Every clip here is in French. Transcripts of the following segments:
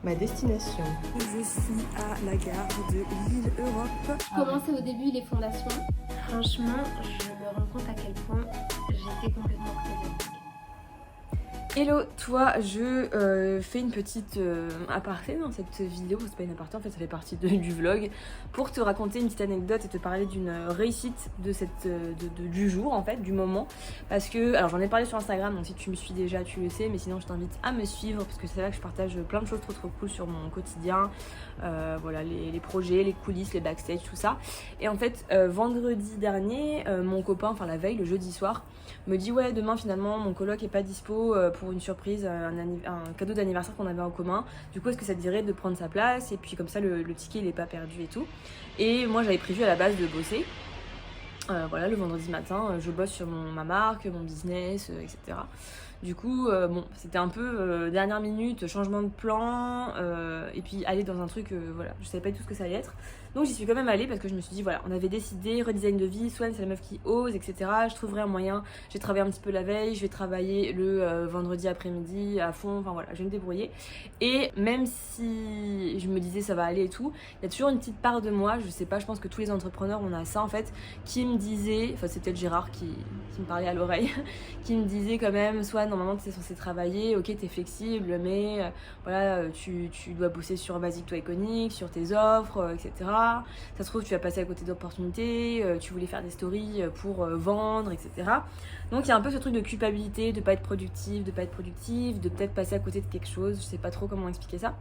ma destination. Je suis à la gare de Lille Europe. Je commençais au début les fondations. Franchement, je me rends compte à quel point j'étais complètement creusée. Hello, toi, je fais une petite aparté dans cette vidéo, c'est pas une aparté en fait, ça fait partie du vlog, pour te raconter une petite anecdote et te parler d'une réussite de du jour en fait, du moment, parce que, alors j'en ai parlé sur Instagram, donc si tu me suis déjà tu le sais, mais sinon je t'invite à me suivre, parce que c'est là que je partage plein de choses trop cool sur mon quotidien, voilà, les projets, les coulisses, les backstage, tout ça, et en fait, vendredi dernier, mon copain, enfin la veille, le jeudi soir, me dit ouais demain finalement mon coloc est pas dispo pour une surprise, un cadeau d'anniversaire qu'on avait en commun, du coup est-ce que ça te dirait de prendre sa place et puis comme ça le ticket il est pas perdu et tout. Et moi j'avais prévu à la base de bosser, voilà, le vendredi matin je bosse sur ma marque, mon business, etc. Du coup, bon, c'était un peu dernière minute, changement de plan, et puis aller dans un truc, voilà, je savais pas du tout ce que ça allait être. Donc j'y suis quand même allée parce que je me suis dit, voilà, on avait décidé, redesign de vie, Swan c'est la meuf qui ose, etc. Je trouverai un moyen, j'ai travaillé un petit peu la veille, je vais travailler le vendredi après-midi à fond, enfin voilà, je vais me débrouiller. Et même si je me disais ça va aller et tout, il y a toujours une petite part de moi, je sais pas, je pense que tous les entrepreneurs on a ça en fait, qui me disait, enfin c'est peut-être Gérard qui me parlait à l'oreille, qui me disait quand même, Swan, normalement tu es censé travailler, ok t'es flexible, mais voilà, tu dois bosser sur Basic to Iconic, sur tes offres, etc. Ça se trouve tu vas passer à côté d'opportunités, tu voulais faire des stories pour vendre, etc. Donc il y a un peu ce truc de culpabilité, de pas être productif, de peut-être passer à côté de quelque chose, je sais pas trop comment expliquer ça.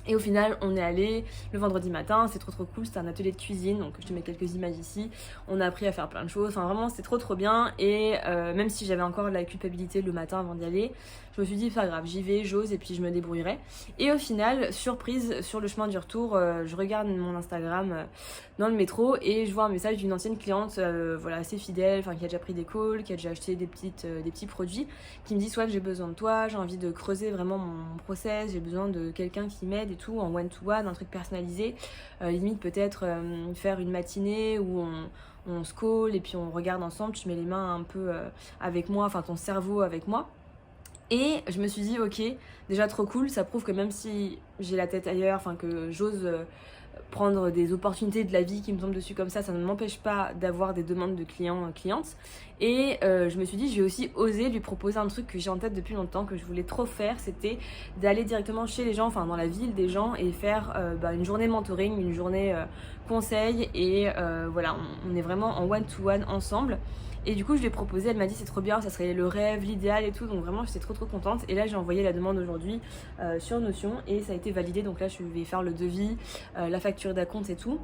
Et au final, on est allé le vendredi matin, c'est trop cool, c'était un atelier de cuisine, donc je te mets quelques images ici. On a appris à faire plein de choses, enfin vraiment c'était trop bien. Et même si j'avais encore de la culpabilité le matin avant d'y aller, je me suis dit pas grave, j'y vais, j'ose et puis je me débrouillerai. Et au final, surprise, sur le chemin du retour, je regarde mon Instagram dans le métro et je vois un message d'une ancienne cliente, voilà, assez fidèle, enfin qui a déjà pris des calls, qui a déjà acheté des petits produits, qui me dit soit j'ai besoin de toi, j'ai envie de creuser vraiment mon process, j'ai besoin de quelqu'un qui m'aide et tout, en one-to-one, un truc personnalisé, limite peut-être faire une matinée où on se call et puis on regarde ensemble, tu mets les mains un peu avec moi, enfin ton cerveau avec moi. Et je me suis dit ok, déjà trop cool, ça prouve que même si j'ai la tête ailleurs, enfin que j'ose prendre des opportunités de la vie qui me tombent dessus comme ça ne m'empêche pas d'avoir des demandes de clients, clientes. Et je me suis dit, je vais aussi oser lui proposer un truc que j'ai en tête depuis longtemps, que je voulais trop faire, c'était d'aller directement chez les gens, enfin dans la ville des gens et faire une journée mentoring, une journée conseil et voilà, on est vraiment en one-to-one ensemble. Et du coup je lui ai proposé, elle m'a dit c'est trop bien, ça serait le rêve, l'idéal et tout, donc vraiment j'étais trop contente. Et là j'ai envoyé la demande aujourd'hui sur Notion et ça a été validé, donc là je vais faire le devis, la facture d'acompte et tout.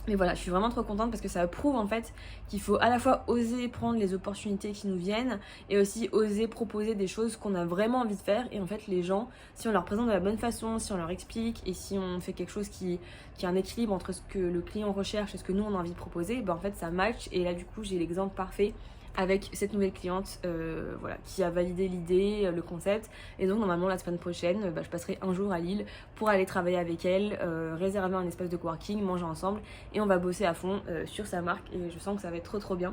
Mais voilà, je suis vraiment trop contente parce que ça prouve en fait qu'il faut à la fois oser prendre les opportunités qui nous viennent et aussi oser proposer des choses qu'on a vraiment envie de faire. Et en fait les gens, si on leur présente de la bonne façon, si on leur explique et si on fait quelque chose qui a un équilibre entre ce que le client recherche et ce que nous on a envie de proposer, ben en fait ça match. Et là du coup j'ai l'exemple parfait avec cette nouvelle cliente voilà, qui a validé l'idée, le concept. Et donc normalement la semaine prochaine, je passerai un jour à Lille pour aller travailler avec elle, réserver un espace de coworking, manger ensemble et on va bosser à fond sur sa marque et je sens que ça va être trop bien.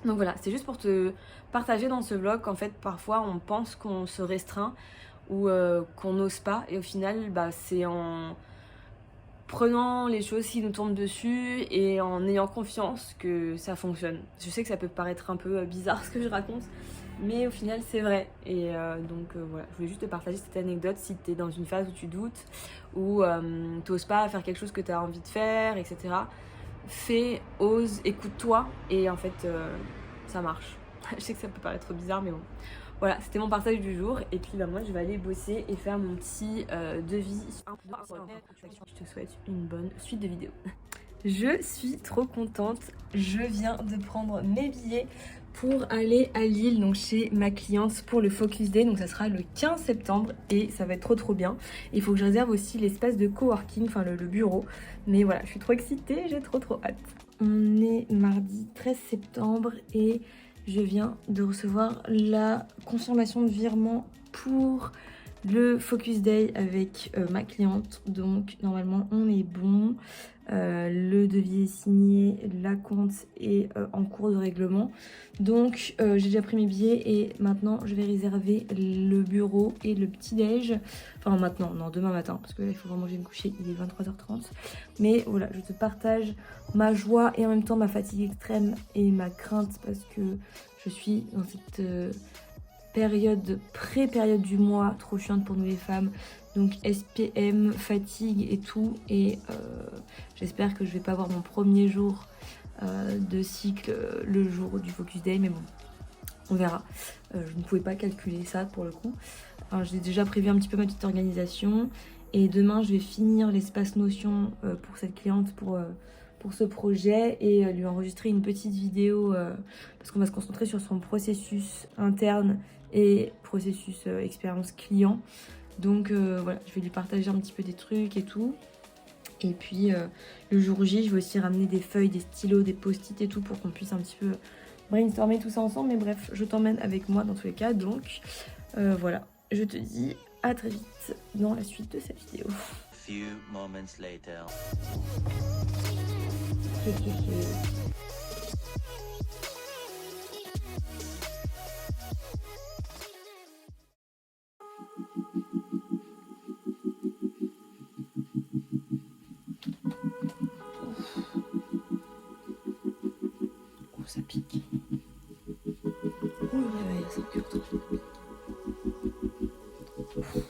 Donc voilà, c'est juste pour te partager dans ce vlog qu'en fait parfois on pense qu'on se restreint ou qu'on n'ose pas et au final c'est en prenant les choses qui nous tombent dessus et en ayant confiance que ça fonctionne. Je sais que ça peut paraître un peu bizarre ce que je raconte, mais au final c'est vrai. Et donc voilà, je voulais juste te partager cette anecdote si tu es dans une phase où tu doutes, ou t'oses pas faire quelque chose que tu as envie de faire, etc. Fais, ose, écoute-toi et en fait ça marche. Je sais que ça peut paraître bizarre mais bon. Voilà, c'était mon partage du jour et puis moi je vais aller bosser et faire mon petit devis. Je te souhaite une bonne suite de vidéos. Je suis trop contente, je viens de prendre mes billets pour aller à Lille, donc chez ma cliente pour le Focus Day, donc ça sera le 15 septembre et ça va être trop bien. Il faut que je réserve aussi l'espace de coworking, enfin le bureau, mais voilà, je suis trop excitée, j'ai trop hâte. On est mardi 13 septembre et je viens de recevoir la confirmation de virement pour le focus day avec ma cliente. Donc normalement on est bon. Le devis est signé, la compte est en cours de règlement. Donc j'ai déjà pris mes billets et maintenant je vais réserver le bureau et le petit déj. Enfin maintenant, non, demain matin parce que là il faut vraiment que je me coucher, il est 23h30. Mais voilà, je te partage ma joie et en même temps ma fatigue extrême et ma crainte parce que je suis dans cette période, pré-période du mois, trop chiante pour nous les femmes. Donc SPM, fatigue et tout. Et j'espère que je vais pas avoir mon premier jour de cycle le jour du Focus Day. Mais bon, on verra. Je ne pouvais pas calculer ça pour le coup. Enfin, j'ai déjà prévu un petit peu ma petite organisation. Et demain, je vais finir l'espace Notion pour cette cliente, pour ce projet. Et lui enregistrer une petite vidéo parce qu'on va se concentrer sur son processus interne et processus expérience client. Donc voilà, je vais lui partager un petit peu des trucs et tout. Et puis le jour J, je vais aussi ramener des feuilles, des stylos, des post-it et tout pour qu'on puisse un petit peu brainstormer tout ça ensemble. Mais bref, je t'emmène avec moi dans tous les cas. Donc voilà, je te dis à très vite dans la suite de cette vidéo. Few moments later. Ça pique. Oh le réveil, ça pique trop. En fait,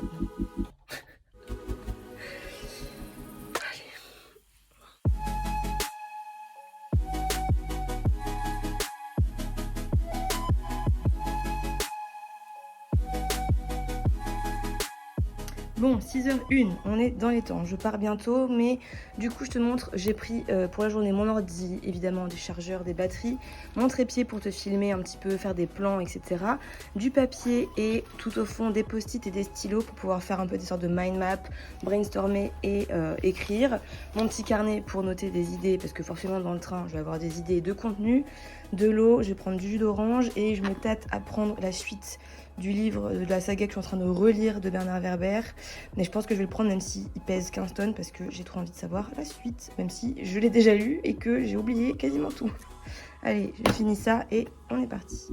non. Allez. Bon, 6h01, on est dans les temps. Je pars bientôt, mais du coup, je te montre, j'ai pris pour la journée mon ordi, évidemment, des chargeurs, des batteries, mon trépied pour te filmer un petit peu, faire des plans, etc. Du papier et tout au fond des post-it et des stylos pour pouvoir faire un peu des sortes de mind map, brainstormer et écrire. Mon petit carnet pour noter des idées, parce que forcément, dans le train, je vais avoir des idées de contenu, de l'eau, je vais prendre du jus d'orange et je me tâte à prendre la suite du livre de la saga que je suis en train de relire de Bernard Werber. Mais je pense que je vais le prendre même s'il pèse 15 tonnes parce que j'ai trop envie de savoir la suite, même si je l'ai déjà lu et que j'ai oublié quasiment tout. Allez, je finis ça et on est parti.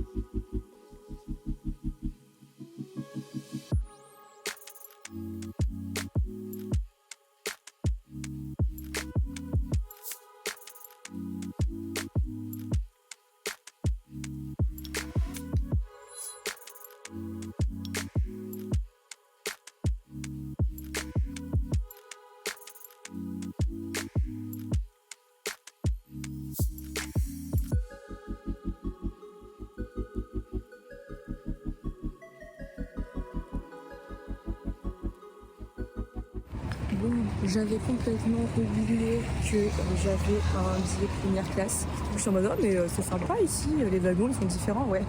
Bon, j'avais complètement oublié que j'avais un billet première classe. Je suis en mode, oh, mais c'est sympa ici, les wagons ils sont différents, ouais.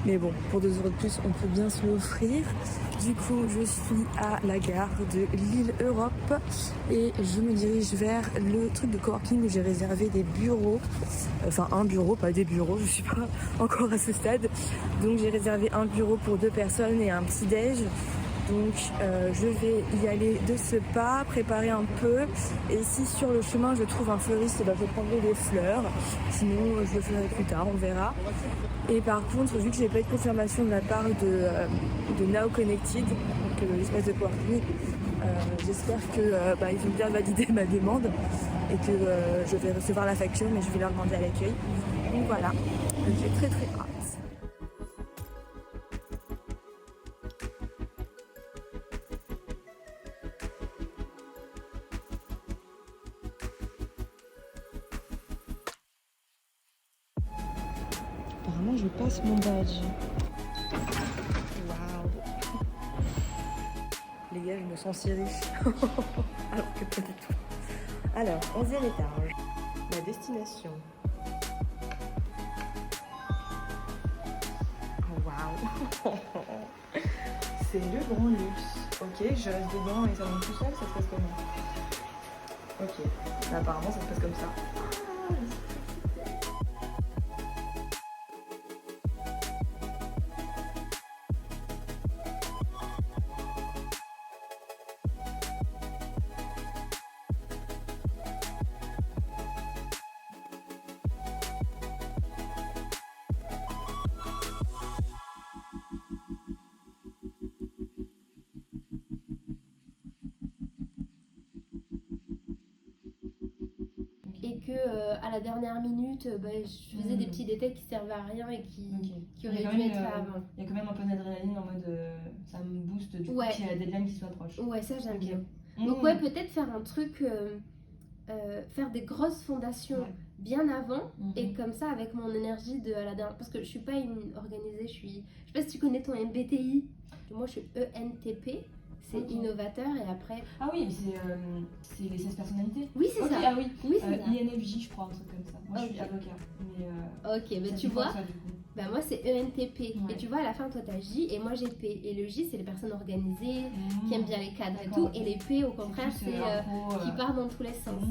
Mais bon, pour 2 € de plus, on peut bien se l'offrir. Du coup, je suis à la gare de Lille Europe et je me dirige vers le truc de coworking où j'ai réservé des bureaux. Enfin, un bureau, pas des bureaux, je suis pas encore à ce stade. Donc j'ai réservé un bureau pour 2 personnes et un petit déj. Donc je vais y aller de ce pas, préparer un peu. Et si sur le chemin je trouve un fleuriste, je prendrai des fleurs. Sinon je le ferai plus tard, on verra. Et par contre, vu que j'ai pas eu de confirmation de la part de Now Connected, donc l'espace de coworking, j'espère qu'ils vont bien valider ma demande et que je vais recevoir la facture, mais je vais leur demander à l'accueil. Donc voilà, j'ai très hâte. Apparemment, je passe mon badge. Waouh. Les gars, je me sens si riche. Alors que pas du tout. Alors, 11e étage. La destination. Oh, waouh. C'est le grand luxe. Ok, je reste dedans et ça monte tout seul, ça se passe comment? Ok, là, apparemment ça se passe comme ça. que à la dernière minute, je faisais des petits détails qui servaient à rien et qui auraient dû être faits avant. Il y a quand même un peu d'adrénaline en mode ça me booste du coup Ouais. qu'il y a la deadline qui soit proche. Ouais, ça j'aime Ok. bien. Donc ouais, peut-être faire un truc, faire des grosses fondations Ouais. bien avant, Mhm. et comme ça avec mon énergie de à la dernière, parce que je suis pas une organisée, je sais pas si tu connais ton MBTI. Moi je suis ENTP, c'est Ok. innovateur, et après Ah oui, c'est les 16 personnalités. oui c'est Ok, ça. ah oui. Oui c'est ça. INFJ, je crois, un truc comme ça. Moi, je suis Ok. avocat. Mais Ok, bah ça tu fait quoi, vois, ça, du coup bah moi c'est ENTP, Ouais. et tu vois à la fin toi t'as J et moi j'ai P, et le J c'est les personnes organisées qui aiment bien les cadres et D'accord. tout, et les P au contraire plus, c'est impro, qui partent dans tous les sens.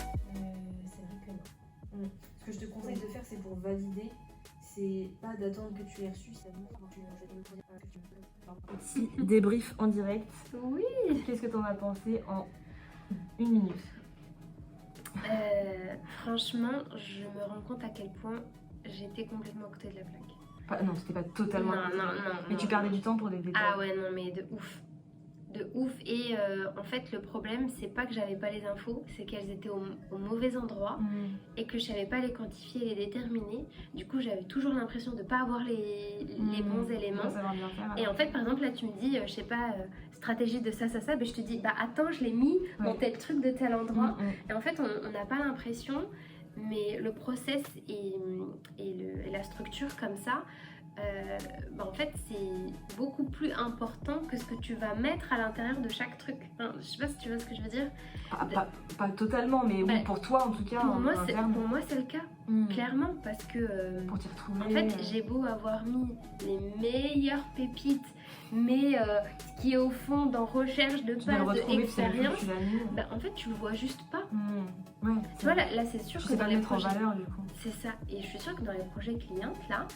C'est vrai que non. Ce que je te conseille de faire, c'est pour valider, c'est pas d'attendre que tu aies reçu, c'est Petit débrief en direct. Oui. Qu'est-ce que t'en as pensé en 1 minute? Franchement, je me rends compte à quel point j'étais complètement à côté de la plaque. Non, c'était pas totalement. Non. Mais tu perdais du temps pour des détails. Ah ouais, non, mais de ouf. De ouf. Et en fait, le problème, c'est pas que j'avais pas les infos, c'est qu'elles étaient au mauvais endroit et que je savais pas les quantifier et les déterminer. Du coup, j'avais toujours l'impression de pas avoir les bons éléments. Savoir bien faire. Et en fait, par exemple, là, tu me dis, je sais pas, stratégie de ça, ben, je te dis, bah attends, je l'ai mis dans Ouais. tel truc de tel endroit. Et en fait, on n'a pas l'impression, mais le process et la structure comme ça, bah en fait, c'est beaucoup plus important que ce que tu vas mettre à l'intérieur de chaque truc. Enfin, je sais pas si tu vois ce que je veux dire. Pas totalement, mais Bah, oui, pour toi en tout cas. Pour en moi, interne. c'est le cas, clairement, parce que Pour t'y retrouver. en fait, j'ai beau avoir mis les meilleures pépites, mais ce qui est au fond dans recherche de tu dois le base, de retrouver, puis c'est le jour expérience, que tu l'as mis. bah, en fait, tu le vois juste pas. Ouais. Tu vois, là c'est sûr Tu que sais dans pas les le mettre en projets... valeur du coup. C'est ça, et je suis sûre que dans les projets clientes, là,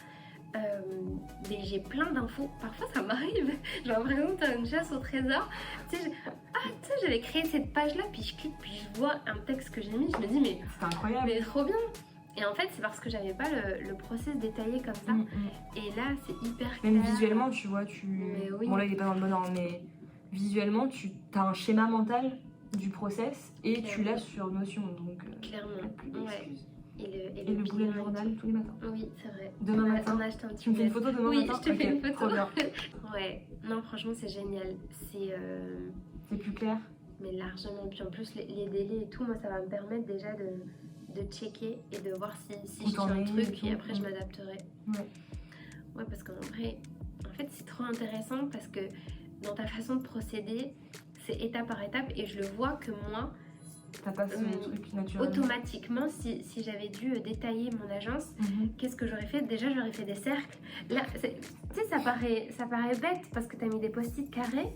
j'ai plein d'infos. Parfois, ça m'arrive. J'ai l'impression de faire une chasse au trésor. Tu sais, j'avais créé cette page-là, puis je clique, puis je vois un texte que j'ai mis, je me dis, mais C'était incroyable. mais trop bien. Et en fait, c'est parce que j'avais pas le process détaillé comme ça. Et là, c'est hyper clair. Même visuellement, tu vois, Mais oui. Bon là, il est pas dans le bon ordre, mais visuellement, tu as un schéma mental du process et tu l'as sur Notion, donc Clairement. plus Ouais. d'excuses. Et Et le bullet bilan et journal tous les matins. tout. Oui, c'est vrai. Demain On a matin. acheté un petit Tu me fais une bullet. photo demain Oui, matin? je te fais Ok, une photo. trop bien. Ouais, non, franchement, c'est génial. C'est plus clair. Mais largement. Puis en plus, les délais et tout, moi, ça va me permettre déjà de checker et de voir si Où je t'en tiens un es truc, et tout. et après, je m'adapterai. Ouais. Ouais, parce qu'en vrai, en fait, c'est trop intéressant parce que dans ta façon de procéder, c'est étape par étape, et je le vois que moi, T'as pas ce truc naturel. automatiquement, si j'avais dû détailler mon agence, qu'est-ce que j'aurais fait? Déjà, j'aurais fait des cercles. Là, tu sais, ça paraît bête parce que t'as mis des post-it carrés,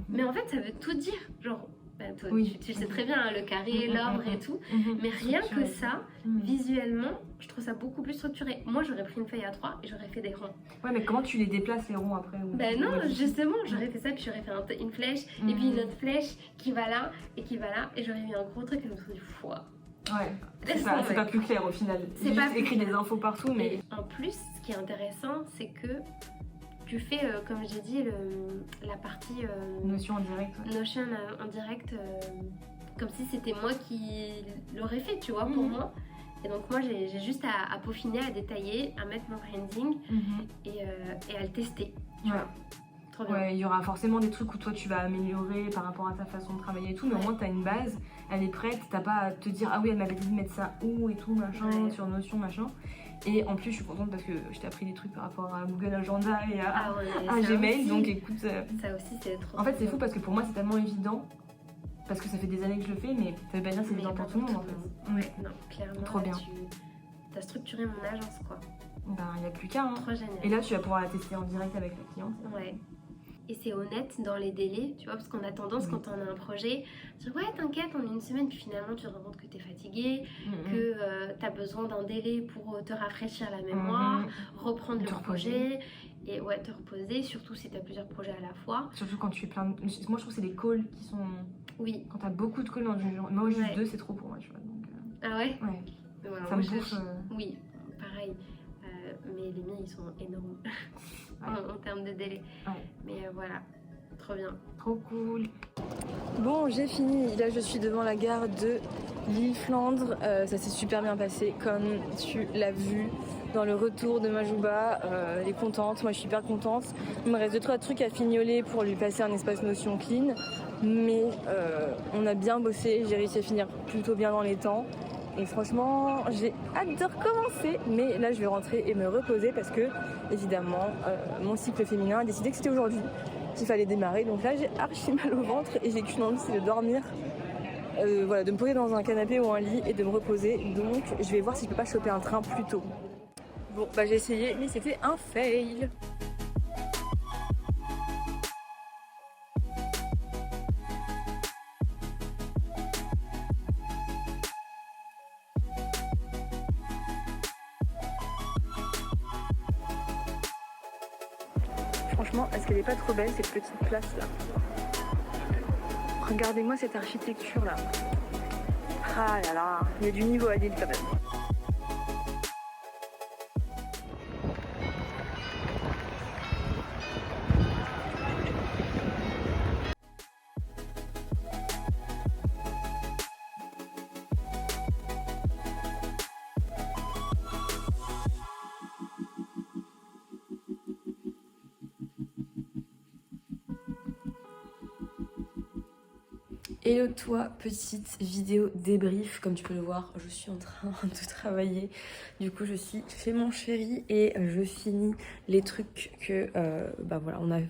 mais en fait, ça veut tout dire. Genre, bah, toi, Oui. tu sais très bien, hein, le carré, l'ordre et tout. Mais rien que Structuré. ça, visuellement, je trouve ça beaucoup plus structuré. Moi, j'aurais pris une feuille A3 et j'aurais fait des ronds. Ouais, mais comment tu les déplaces les ronds après? Ben non, justement, j'aurais fait ça, puis j'aurais fait une flèche, et puis une autre flèche qui va là, et qui va là, et j'aurais mis un gros truc, et je me suis dit, foi. Ouais, Laisse c'est tomber. pas plus clair au final. C'est C'est pas juste plus écrit clair. des infos partout, mais. En plus, ce qui est intéressant, c'est que tu fais, comme j'ai dit, la partie Notion en direct. Ouais. Notion en direct, comme si c'était moi qui l'aurais fait, tu vois, pour moi. Et donc moi, j'ai juste à peaufiner, à détailler, à mettre mon branding et à le tester. Tu Ouais. vois. Trop bien. Ouais, il y aura forcément des trucs où toi tu vas améliorer par rapport à ta façon de travailler et tout, mais au Ouais. moins t'as une base, elle est prête, t'as pas à te dire ah oui elle m'avait dit de mettre ça où et tout machin, Ouais. sur Notion machin. Et en plus je suis contente parce que je t'ai appris des trucs par rapport à Google Agenda et à, Ah ouais, à ça Gmail, aussi. donc écoute. Ça aussi, c'est trop. En fait c'est bien. fou parce que pour moi c'est tellement évident, parce que ça fait des années que je le fais, mais ça veut pas dire que c'est Mais évident pas pour tout le monde en pour tout fait. le monde. Non, clairement. Trop là, bien. Tu as structuré mon agence, quoi. Ben il y a plus qu'à. Hein. Trop génial. Et là tu vas pouvoir la tester en direct avec la cliente. Ouais. et c'est honnête dans les délais, tu vois, parce qu'on a tendance quand on a un projet, à dire ouais t'inquiète, en une semaine, puis finalement tu te rends compte que t'es fatigué, que t'as besoin d'un délai pour te rafraîchir la mémoire, reprendre le projet, et ouais, te reposer, surtout si t'as plusieurs projets à la fois. Surtout quand tu fais plein de... Moi je trouve que c'est les calls qui sont... Oui. Quand t'as beaucoup de calls dans une journée, moi juste 2 c'est trop pour moi, tu vois. Donc, Ah ouais? Ouais. Voilà, Ça me bouffe. Oui, pareil. Mais les miens ils sont énormes en termes de délai. Ouais. Mais voilà, trop bien. Trop cool. Bon, j'ai fini. Là, je suis devant la gare de Lille-Flandre. Ça s'est super bien passé, comme tu l'as vu dans le retour de Majouba. Elle est contente. Moi, je suis hyper contente. Il me reste 2-3 trucs à fignoler pour lui passer un espace notion clean. Mais on a bien bossé. J'ai réussi à finir plutôt bien dans les temps. Et franchement, j'ai hâte de recommencer. Mais là, je vais rentrer et me reposer parce que, évidemment, mon cycle féminin a décidé que c'était aujourd'hui qu'il fallait démarrer. Donc là, j'ai archi mal au ventre et j'ai qu'une envie, c'est de dormir. Voilà, de me poser dans un canapé ou un lit et de me reposer. Donc, je vais voir si je peux pas choper un train plus tôt. Bon, bah j'ai essayé, mais c'était un fail. Franchement, est-ce qu'elle est pas trop belle cette petite place là? Regardez-moi cette architecture là. Ah là là, il y a du niveau à Lille quand même. Hello toi, petite vidéo débrief, comme tu peux le voir, je suis en train de travailler, du coup je suis chez mon chéri et je finis les trucs que, bah voilà, on a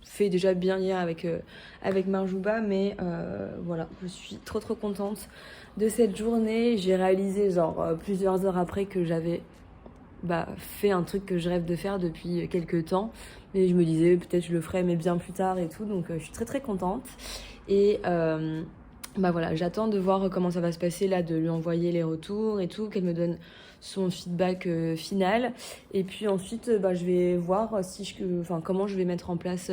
fait déjà bien hier avec Marjouba, mais voilà, je suis trop contente de cette journée. J'ai réalisé genre plusieurs heures après que j'avais fait un truc que je rêve de faire depuis quelques temps, mais je me disais peut-être je le ferai mais bien plus tard et tout, donc je suis très contente. Et voilà, j'attends de voir comment ça va se passer là, de lui envoyer les retours et tout, qu'elle me donne son feedback final. Et puis ensuite, je vais voir si comment je vais mettre en place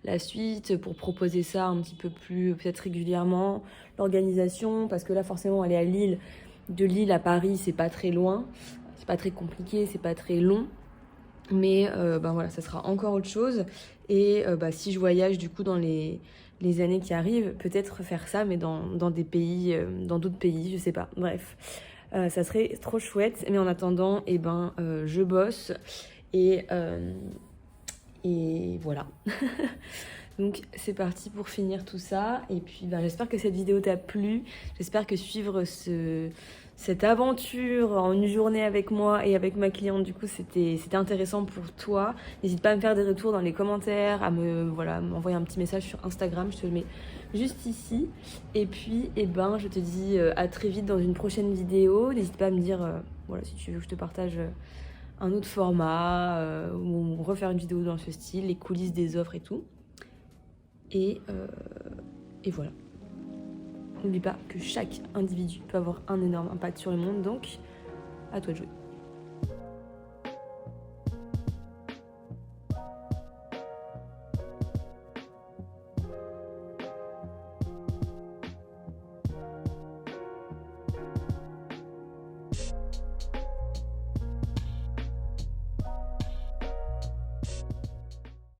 la suite pour proposer ça un petit peu plus, peut-être régulièrement, l'organisation, parce que là forcément elle est à Lille. De Lille à Paris, c'est pas très loin, c'est pas très compliqué, c'est pas très long. Mais voilà, ça sera encore autre chose. Et si je voyage du coup dans les années qui arrivent, peut-être faire ça, mais dans des pays, dans d'autres pays, je sais pas. Bref, ça serait trop chouette. Mais en attendant, je bosse et voilà. Donc c'est parti pour finir tout ça. Et puis j'espère que cette vidéo t'a plu. J'espère que suivre cette aventure en une journée avec moi et avec ma cliente, du coup c'était intéressant pour toi. N'hésite pas à me faire des retours dans les commentaires, à m'envoyer un petit message sur Instagram, je te le mets juste ici. Et puis je te dis à très vite dans une prochaine vidéo. N'hésite pas à me dire si tu veux que je te partage un autre format ou refaire une vidéo dans ce style, les coulisses des offres et tout. Et voilà. N'oublie pas que chaque individu peut avoir un énorme impact sur le monde, donc à toi de jouer.